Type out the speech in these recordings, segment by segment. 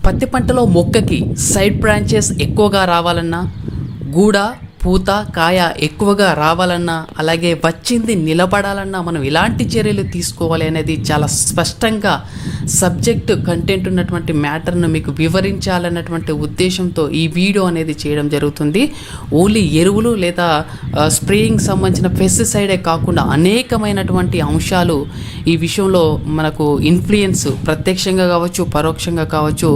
పత్తి పంటలో మొక్కకి సైడ్ బ్రాంచెస్ ఎక్కువగా రావాలన్నా, గూడ, పూత, కాయ ఎక్కువగా రావాలన్నా, అలాగే వచ్చింది నిలబడాలన్నా మనం ఎలాంటి చర్యలు తీసుకోవాలి అనేది చాలా స్పష్టంగా సబ్జెక్ట్ కంటెంట్ ఉన్నటువంటి మ్యాటర్ను మీకు వివరించాలన్నటువంటి ఉద్దేశంతో ఈ వీడియో అనేది చేయడం జరుగుతుంది. ఓన్లీ ఎరువులు లేదా స్ప్రేయింగ్ సంబంధించిన పెస్టిసైడే కాకుండా అనేకమైనటువంటి అంశాలు ఈ విషయంలో మనకు ఇన్ఫ్లుయెన్స్ ప్రత్యక్షంగా కావచ్చు, పరోక్షంగా కావచ్చు,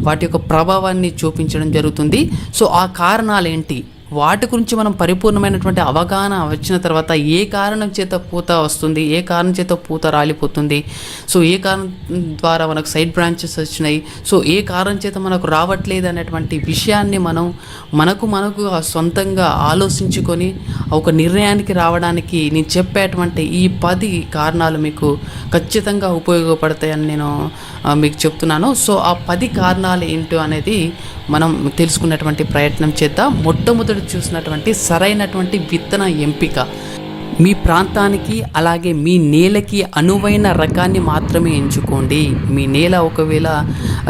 వాటి యొక్క ప్రభావాన్ని చూపించడం జరుగుతుంది. సో ఆ కారణాలు ఏంటి, వాటి గురించి మనం పరిపూర్ణమైనటువంటి అవగాహన వచ్చిన తర్వాత ఏ కారణం చేత పూత వస్తుంది, ఏ కారణం చేత పూత రాలిపోతుంది, సో ఏ కారణం ద్వారా మనకు సైడ్ బ్రాంచెస్ వచ్చినాయి, సో ఏ కారణం చేత మనకు రావట్లేదు అనేటువంటి విషయాన్ని మనకు సొంతంగా ఆలోచించుకొని ఒక నిర్ణయానికి రావడానికి నేను చెప్పేటువంటి ఈ 10 కారణాలు మీకు ఖచ్చితంగా ఉపయోగపడతాయని నేను మీకు చెప్తున్నాను. సో ఆ 10 కారణాలు ఏంటో అనేది మనం తెలుసుకున్నటువంటి ప్రయత్నం చేద్దాం. మొట్టమొదటి చూసినటువంటి సరైనటువంటి విత్తన ఎంపిక. మీ ప్రాంతానికి అలాగే మీ నేలకి అనువైన రకాన్ని మాత్రమే ఎంచుకోండి. మీ నేల ఒకవేళ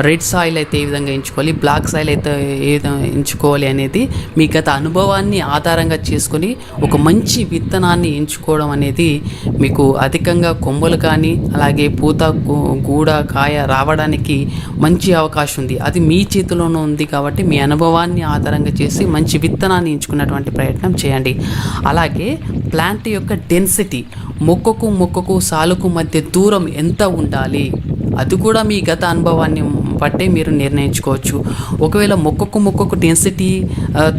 రెడ్ సాయిల్ అయితే ఏ విధంగా ఎంచుకోవాలి, బ్లాక్ సాయిల్ అయితే ఏ విధంగా ఎంచుకోవాలి అనేది మీ గత అనుభవాన్ని ఆధారంగా చేసుకొని ఒక మంచి విత్తనాన్ని ఎంచుకోవడం అనేది మీకు అధికంగా కొమ్మలు కానీ అలాగే పూత, గూడ, కాయ రావడానికి మంచి అవకాశం ఉంది. అది మీ చేతిలోనే ఉంది కాబట్టి మీ అనుభవాన్ని ఆధారంగా చేసి మంచి విత్తనాన్ని ఎంచుకున్నటువంటి ప్రయత్నం చేయండి. అలాగే ప్లాంట్ యొక్క డెన్సిటీ, మొక్కకు సాలుకు మధ్య దూరం ఎంత ఉండాలి, అది కూడా మీ గత అనుభవాన్ని బట్టే మీరు నిర్ణయించుకోవచ్చు. ఒకవేళ మొక్కకు డెన్సిటీ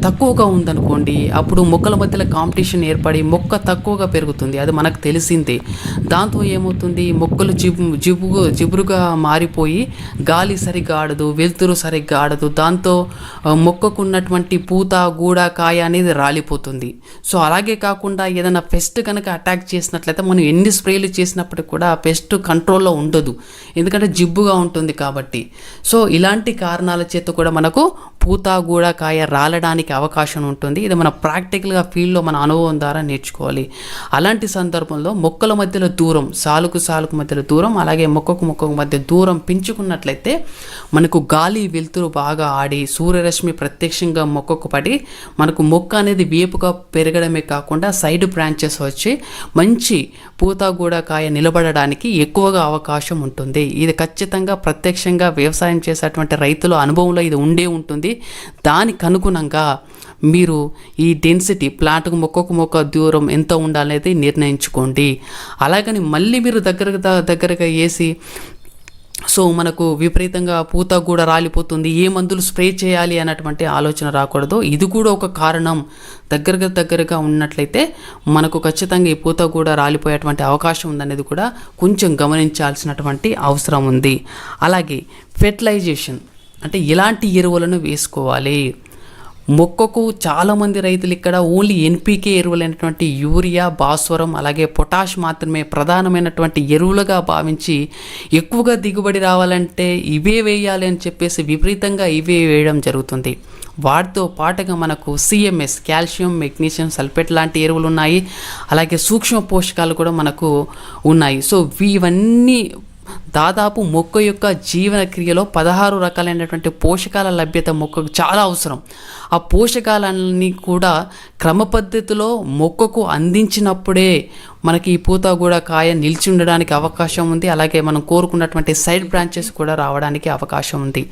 తక్కువగా ఉందనుకోండి, అప్పుడు మొక్కల మధ్యలో కాంపిటీషన్ ఏర్పడి మొక్క తక్కువగా పెరుగుతుంది, అది మనకు తెలిసిందే. దాంతో ఏమవుతుంది, మొక్కలు జిబురుగా మారిపోయి గాలి సరిగ్గా ఆడదు, వెలుతురు సరిగ్గా ఆడదు, దాంతో మొక్కకు ఉన్నటువంటి పూత, గూడ, కాయ అనేది రాలిపోతుంది. సో అలాగే కాకుండా ఏదైనా పెస్ట్ కనుక అటాక్ చేసినట్లయితే మనం ఎన్ని స్ప్రేలు చేసినప్పటికీ కూడా ఆ పెస్ట్ కంట్రోల్లో ఉండదు, ఎందుకంటే జిబ్బుగా ఉంటుంది కాబట్టి. సో ఇలాంటి కారణాల చేత కూడా మనకు పూత, గూడ, కాయ రాలడానికి అవకాశం ఉంటుంది. ఇది మన ప్రాక్టికల్గా ఫీల్డ్లో మన అనుభవం ద్వారా నేర్చుకోవాలి. అలాంటి సందర్భంలో మొక్కల మధ్యలో దూరం, సాలుకు మధ్యలో దూరం, అలాగే మొక్కకు మధ్య దూరం పెంచుకున్నట్లయితే మనకు గాలి, వెలుతురు బాగా ఆడి సూర్యరశ్మి ప్రత్యక్షంగా మొక్కకు పడి మనకు మొక్క అనేది వేపుగా పెరగడమే కాకుండా సైడ్ బ్రాంచెస్ వచ్చి మంచి పూత, గూడ, కాయ నిలబడడానికి ఎక్కువగా అవకాశం ఉంటుంది. ఇది ఖచ్చితంగా ప్రత్యక్షంగా వ్యవసాయం చేసేటువంటి రైతుల అనుభవంలో ఇది ఉండే ఉంటుంది. దానికి అనుగుణంగా మీరు ఈ డెన్సిటీ, ప్లాంట్కు మొక్క దూరం ఎంత ఉండాలనేది నిర్ణయించుకోండి. అలాగని మళ్ళీ మీరు దగ్గరగా వేసి సో మనకు విపరీతంగా పూత కూడా రాలిపోతుంది, ఏ మందులు స్ప్రే చేయాలి అన్నటువంటి ఆలోచన రాకూడదు. ఇది కూడా ఒక కారణం. దగ్గరగా ఉన్నట్లయితే మనకు ఖచ్చితంగా ఈ పూత కూడా రాలిపోయేటువంటి అవకాశం ఉందనేది కూడా కొంచెం గమనించాల్సినటువంటి అవసరం ఉంది. అలాగే ఫెర్టిలైజేషన్ అంటే ఎలాంటి ఎరువులను వేసుకోవాలి. మొక్కకు చాలామంది రైతులు ఇక్కడ ఓన్లీ ఎన్పికే ఎరువులైనటువంటి యూరియా, భాస్వరం అలాగే పొటాష్ మాత్రమే ప్రధానమైనటువంటి ఎరువులుగా భావించి ఎక్కువగా దిగుబడి రావాలంటే ఇవే వేయాలి అని చెప్పేసి విపరీతంగా ఇవే వేయడం జరుగుతుంది. వాటితో పాటుగా మనకు సిఎంఎస్, కాల్షియం, మెగ్నీషియం సల్ఫేట్ లాంటి ఎరువులు ఉన్నాయి. అలాగే సూక్ష్మ పోషకాలు కూడా మనకు ఉన్నాయి. సో ఇవన్నీ దాదాపు మొక్క యొక్క జీవన క్రియలో 16 రకాలైనటువంటి పోషకాల లభ్యత మొక్కకు చాలా అవసరం. ఆ పోషకాలన్నీ కూడా క్రమ పద్ధతిలో మొక్కకు అందించినప్పుడే మనకి ఈ పూత, గూడ, కాయ నిలిచి ఉండడానికి అవకాశం ఉంది. అలాగే మనం కోరుకున్నటువంటి సైడ్ బ్రాంచెస్ కూడా రావడానికి అవకాశం ఉంది.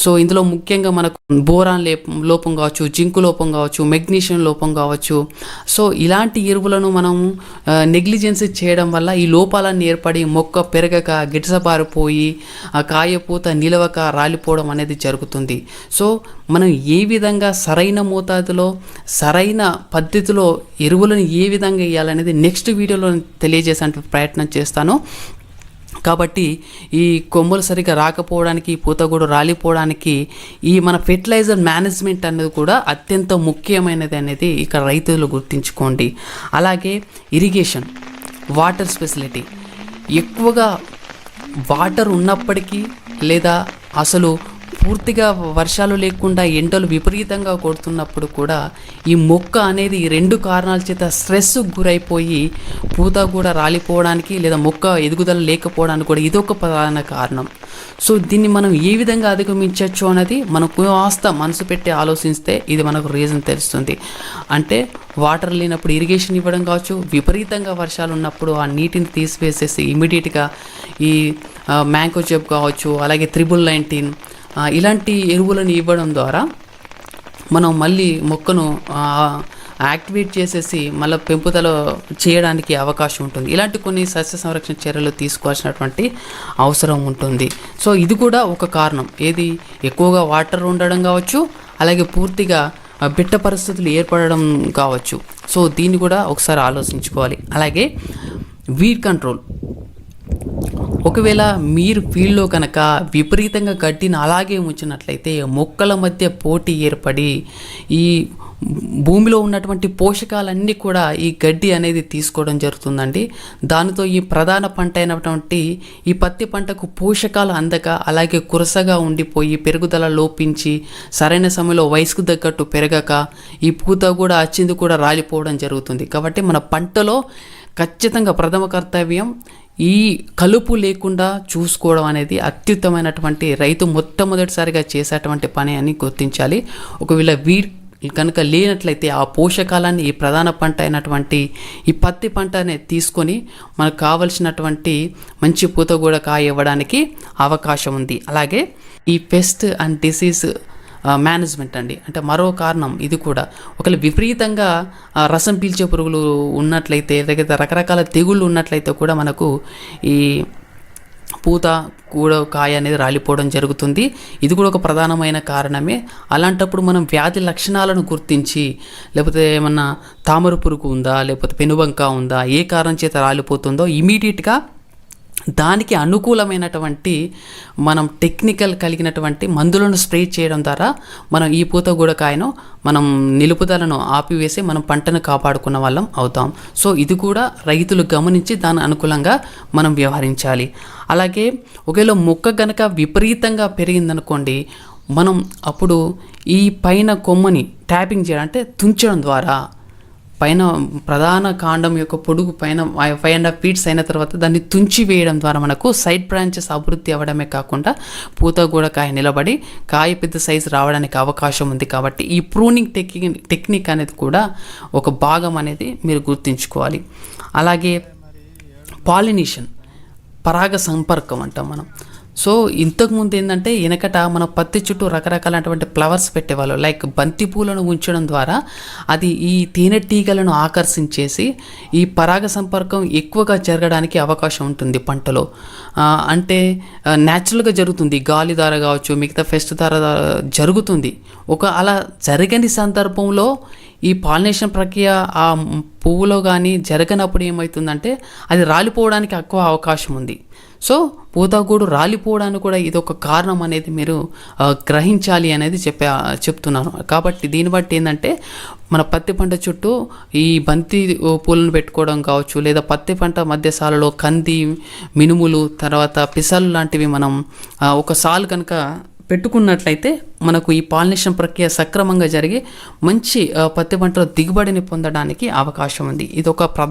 సో ఇందులో ముఖ్యంగా మనకు బోరాన్ లోపం కావచ్చు, జింకు లోపం కావచ్చు, మెగ్నీషియం లోపం కావచ్చు. సో ఇలాంటి ఎరువులను మనం నెగ్లిజెన్సీ చేయడం వల్ల ఈ లోపాలన్నీ ఏర్పడి మొక్క పెరగక గిడసబారిపోయి కాయ, పూత నిలవక రాలిపోవడం అనేది జరుగుతుంది. సో మనం ఏ విధంగా సరైన మోతాదులో సరైన పద్ధతిలో ఎరువులను ఏ విధంగా వేయాలనేది నెక్స్ట్ వీడియోలో తెలియజేసే ప్రయత్నం చేస్తాను. కాబట్టి ఈ కొమ్మలు సరిగ్గా రాకపోవడానికి, పూత కూడా రాలిపోవడానికి ఈ మన ఫెర్టిలైజర్ మేనేజ్మెంట్ అనేది కూడా అత్యంత ముఖ్యమైనది అనేది ఇక్కడ రైతులు గుర్తుంచుకోండి. అలాగే ఇరిగేషన్, వాటర్ ఫెసిలిటీ, ఎక్కువగా వాటర్ ఉన్నప్పటికీ లేదా అసలు పూర్తిగా వర్షాలు లేకుండా ఎండలు విపరీతంగా కొడుతున్నప్పుడు కూడా ఈ మొక్క అనేది ఈ 2 కారణాల చేత స్ట్రెస్కు గురైపోయి పూత కూడా రాలిపోవడానికి లేదా మొక్క ఎదుగుదల లేకపోవడానికి కూడా ఇదొక ప్రధాన కారణం. సో దీన్ని మనం ఏ విధంగా అధిగమించవచ్చు అనేది మనకు కాస్త మనసు పెట్టి ఆలోచిస్తే ఇది మనకు రీజన్ తెలుస్తుంది. అంటే వాటర్ లేనప్పుడు ఇరిగేషన్ ఇవ్వడం కావచ్చు, విపరీతంగా వర్షాలు ఉన్నప్పుడు ఆ నీటిని తీసివేసేసి ఇమీడియట్గా ఈ మ్యాంకోజెబ్ కావచ్చు, అలాగే 19 ఇలాంటి ఎరువులను ఇవ్వడం ద్వారా మనం మళ్ళీ మొక్కను యాక్టివేట్ చేసేసి మళ్ళీ పెంపుదల చేయడానికి అవకాశం ఉంటుంది. ఇలాంటి కొన్ని సస్య సంరక్షణ చర్యలు తీసుకోవాల్సినటువంటి అవసరం ఉంటుంది. సో ఇది కూడా ఒక కారణం, ఏది ఎక్కువగా వాటర్ ఉండడం కావచ్చు, అలాగే పూర్తిగా బిట్ట పరిస్థితులు ఏర్పడడం కావచ్చు. సో దీన్ని కూడా ఒకసారి ఆలోచించుకోవాలి. అలాగే వీడ్ కంట్రోల్, ఒకవేళ మీరు ఫీల్డ్లో కనుక విపరీతంగా గడ్డిని అలాగే ఉంచినట్లయితే మొక్కల మధ్య పోటీ ఏర్పడి ఈ భూమిలో ఉన్నటువంటి పోషకాలన్నీ కూడా ఈ గడ్డి అనేది తీసుకోవడం జరుగుతుందండి. దానితో ఈ ప్రధాన పంట అయినటువంటి ఈ పత్తి పంటకు పోషకాలు అందక అలాగే కురసగా ఉండిపోయి పెరుగుదల లోపించి సరైన సమయంలో వయసుకు తగ్గట్టు పెరగక ఈ పూత కూడా అచ్చింది కూడా రాలిపోవడం జరుగుతుంది. కాబట్టి మన పంటలో ఖచ్చితంగా ప్రథమ కర్తవ్యం ఈ కలుపు లేకుండా చూసుకోవడం అనేది అత్యుత్తమైనటువంటి రైతు మొట్టమొదటిసారిగా చేసేటువంటి పని అని గుర్తించాలి. ఒకవేళ వీడ్ కనుక లేనట్లయితే ఆ పోషకాలన్నీ ఈ ప్రధాన పంట అయినటువంటి ఈ పత్తి పంటనే తీసుకొని మనకు కావలసినటువంటి మంచి పూత కూడా కాయ ఇవ్వడానికి అవకాశం ఉంది. అలాగే ఈ పెస్ట్ అండ్ డిసీజ్ మేనేజ్మెంట్ అండి, అంటే మరో కారణం ఇది కూడా. ఒకవేళ విపరీతంగా రసం పీల్చే పురుగులు ఉన్నట్లయితే లేదా రకరకాల తెగుళ్ళు ఉన్నట్లయితే కూడా మనకు ఈ పూత కూడా కాయ అనేది రాలిపోవడం జరుగుతుంది. ఇది కూడా ఒక ప్రధానమైన కారణమే. అలాంటప్పుడు మనం వ్యాధి లక్షణాలను గుర్తించి, లేకపోతే ఏమన్నా తామర పురుగు ఉందా, లేకపోతే పెనుబంక ఉందా, ఏ కారణం చేత రాలిపోతుందో ఇమీడియట్గా దానికి అనుకూలమైనటువంటి మనం టెక్నికల్ కలిగినటువంటి మందులను స్ప్రే చేయడం ద్వారా మనం ఈ పూత గూడకాయను మనం నిలుపుదలను ఆపివేసి మనం పంటను కాపాడుకున్న వాళ్ళం అవుతాం. సో ఇది కూడా రైతులు గమనించి దాని అనుకూలంగా మనం వ్యవహరించాలి. అలాగే ఒకవేళ మొక్క గనక విపరీతంగా పెరిగిందనుకోండి, మనం అప్పుడు ఈ పైన కొమ్మని ట్యాపింగ్ చేయడం అంటే తుంచడం ద్వారా పైన ప్రధాన కాండం యొక్క పొడుగు పైన 5.5 feet అయిన తర్వాత దాన్ని తుంచి వేయడం ద్వారా మనకు సైడ్ బ్రాంచెస్ అభివృద్ధి అవ్వడమే కాకుండా పూత కూడా కాయ నిలబడి కాయ పెద్ద సైజు రావడానికి అవకాశం ఉంది. కాబట్టి ఈ ప్రూనింగ్ టెక్నిక్ అనేది కూడా ఒక భాగం అనేది మీరు గుర్తుంచుకోవాలి. అలాగే పాలినేషన్, పరాగ సంపర్కం అంటాం మనం. సో ఇంతకుముందు ఏంటంటే వెనకట మన పత్తి చుట్టూ రకరకాలైనటువంటి ఫ్లవర్స్ పెట్టేవాళ్ళు, లైక్ బంతి పూలను ఉంచడం ద్వారా అది ఈ తేనెటీగలను ఆకర్షించేసి ఈ పరాగ సంపర్కం ఎక్కువగా జరగడానికి అవకాశం ఉంటుంది పంటలో. అంటే న్యాచురల్గా జరుగుతుంది, గాలి ద్వారా కావచ్చు, మిగతా పెస్ట్ ద్వారా జరుగుతుంది. అలా జరగని సందర్భంలో ఈ పాలినేషన్ ప్రక్రియ ఆ పువ్వులో కానీ జరగనప్పుడు ఏమవుతుందంటే అది రాలిపోవడానికి ఎక్కువ అవకాశం ఉంది. సో పూతగూడు రాలిపోవడానికి కూడా ఇది ఒక కారణం అనేది మీరు గ్రహించాలి అనేది చెప్తున్నాను. కాబట్టి దీన్ని బట్టి ఏంటంటే మన పత్తి పంట చుట్టూ ఈ బంతి పూలను పెట్టుకోవడం కావచ్చు, లేదా పత్తి పంట మధ్యసాలలో కంది, మినుములు, తర్వాత పిసలు లాంటివి మనం ఒక సాలు కనుక పెట్టుకున్నట్లయితే మనకు ఈ పాలినేషన్ ప్రక్రియ సక్రమంగా జరిగి మంచి పత్తి పంటలో దిగుబడిని పొందడానికి అవకాశం ఉంది. ఇది ఒక ప్రధాన